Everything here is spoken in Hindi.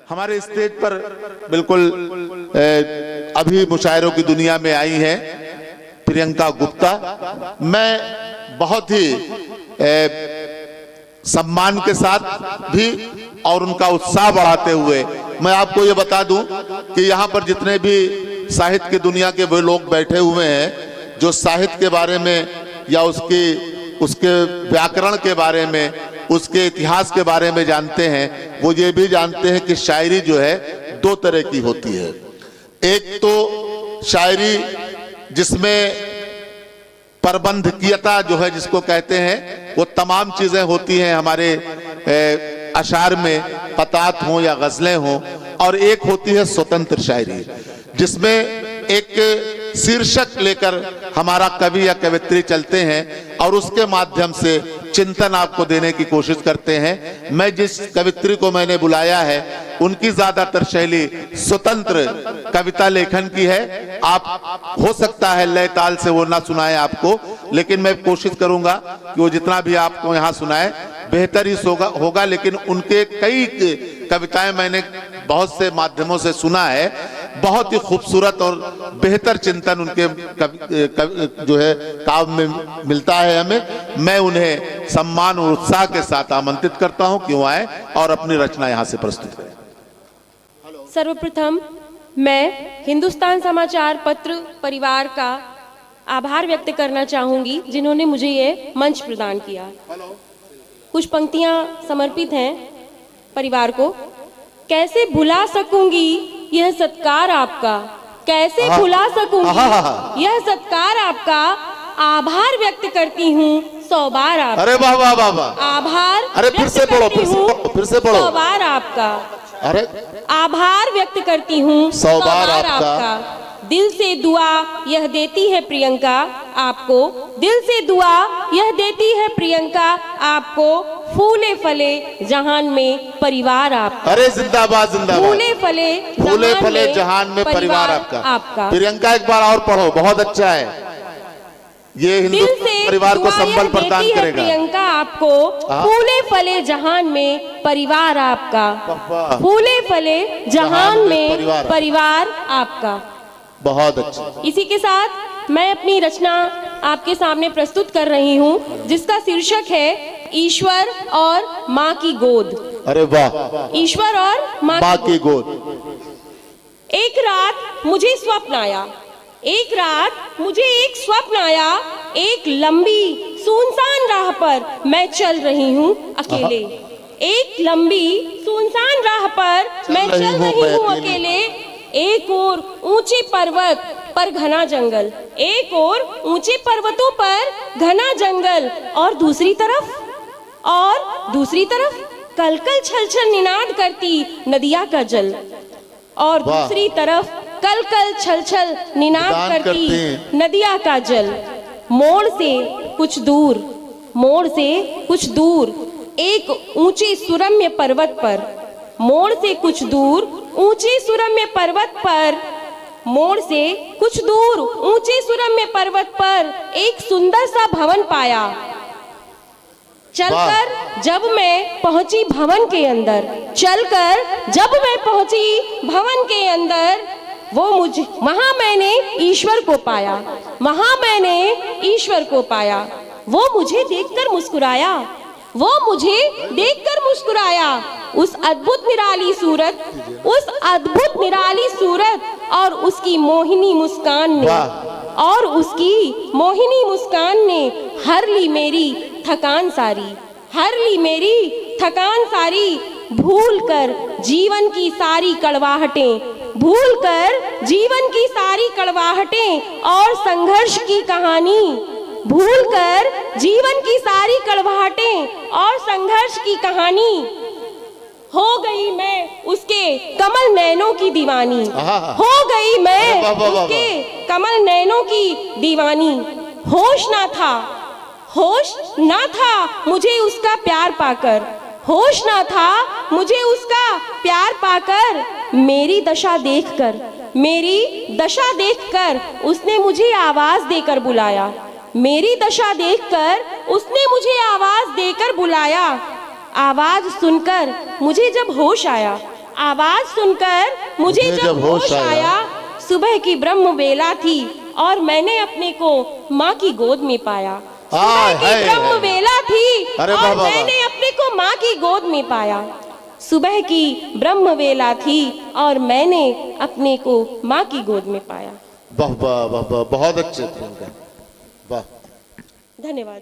हमारे स्टेज पर बिल्कुल अभी मुशायरों की दुनिया में आई हैं प्रियंका गुप्ता। मैं बहुत ही सम्मान के साथ भी और उनका उत्साह बढ़ाते हुए मैं आपको ये बता दूं कि यहाँ पर जितने भी साहित्य की दुनिया के वे लोग बैठे हुए हैं जो साहित्य के बारे में या उसके व्याकरण के बारे में, उसके इतिहास के बारे में जानते हैं, वो ये भी जानते हैं कि शायरी जो है दो तरह की होती है। एक तो शायरी जिसमें प्रबंधकीयता जो है जिसको कहते हैं, वो तमाम चीजें होती हैं हमारे अशार में, कतात हो या गजलें हो। और एक होती है स्वतंत्र शायरी जिसमें एक शीर्षक लेकर हमारा कवि या कवित्री चलते हैं और उसके माध्यम से चिंतन आपको देने की कोशिश करते हैं। मैं जिस कवित्री को मैंने बुलाया है उनकी ज्यादातर शैली स्वतंत्र कविता लेखन की है। आप हो सकता है लय ताल से वो ना सुनाए आपको, लेकिन मैं कोशिश करूंगा कि वो जितना भी आपको यहाँ सुनाए बेहतर ही होगा। लेकिन उनके कई कविताएं मैंने बहुत से माध्यमों से सुना है, बहुत ही खूबसूरत और बेहतर चिंतन उनके जो है काव्य में मिलता है हमें। मैं उन्हें सम्मान और उत्साह के साथ आमंत्रित करता हूं कि वो आए और अपनी रचना यहां से प्रस्तुत करें। सर्वप्रथम मैं हिंदुस्तान समाचार पत्र परिवार का आभार व्यक्त करना चाहूंगी जिन्होंने मुझे ये मंच प्रदान किया। कुछ पंक्तियां समर्पित हैं परिवार को। कैसे भुला सकूंगी यह सत्कार आपका, कैसे भुला सकूंगी यह सत्कार आपका, आभार व्यक्त करती हूँ 100 बार आपका। अरे वाह वाह वाह वाह, आभार अरे फिर से पढ़ो, फिर से पढ़ो। 100 बार आपका, अरे आभार व्यक्त करती हूँ 100 बार आपका। दिल से दुआ यह देती है प्रियंका आपको, दिल से दुआ यह देती है प्रियंका आपको, फूले फले जहान में परिवार आपका। अरे जिंदाबाद जिंदाबाद। फूले फले जहान में परिवार आपका। प्रियंका एक बार और पढ़ो, बहुत अच्छा है। ये हिंदू परिवार को संबल प्रदान करेगा। प्रियंका आपको फूले फले जहान में परिवार आपका, फूले फले जहान में परिवार आपका। बहुत अच्छा। इसी के साथ मैं अपनी रचना आपके सामने प्रस्तुत कर रही हूँ जिसका शीर्षक है ईश्वर और माँ की गोद। अरे वाह, ईश्वर और माँ की गोद। एक रात मुझे स्वप्न आया, एक रात मुझे एक स्वप्न आया, एक लंबी सुनसान राह पर मैं चल रही हूँ अकेले, एक लंबी सुनसान राह पर मैं चल रही हूँ अकेले। एक और ऊंचे पर्वत पर घना जंगल, एक और ऊंचे पर्वतों पर घना जंगल, और दूसरी तरफ कलकल छलछल निनाद करती नदिया का जल, और दूसरी तरफ कलकल छलछल निनाद करती नदिया का जल। मोड़ से कुछ दूर एक ऊंचे सुरम्य पर्वत पर, मोड़ से कुछ दूर ऊंचे सुरम्य पर्वत पर, मोड़ से कुछ दूर ऊंचे सुरम्य पर्वत पर एक सुंदर सा भवन पाया। चलकर जब मैं पहुंची भवन के अंदर, वहां मैंने ईश्वर को पाया। वो मुझे देखकर मुस्कुराया, उस अद्भुत निराली सूरत और उसकी मोहिनी मुस्कान ने हर ली मेरी थकान सारी, भूल कर जीवन की सारी कड़वाहटें और संघर्ष की कहानी, हो गई मैं उसके कमल नैनों की दीवानी, होश ना था मुझे उसका प्यार पाकर, मेरी दशा देखकर उसने मुझे आवाज देकर बुलाया, आवाज सुनकर मुझे जब होश आया, आवाज सुनकर मुझे जब होश आया, सुबह की ब्रह्म बेला थी और मैंने अपने को माँ की गोद में पाया। सुबह की ब्रह्म बेला थी और मैंने अपने को माँ की गोद में पाया। सुबह की ब्रह्म वेला थी और मैंने अपने को माँ की गोद में पाया। वाह वाह वाह वाह, बहुत अच्छे थे। वाह, धन्यवाद।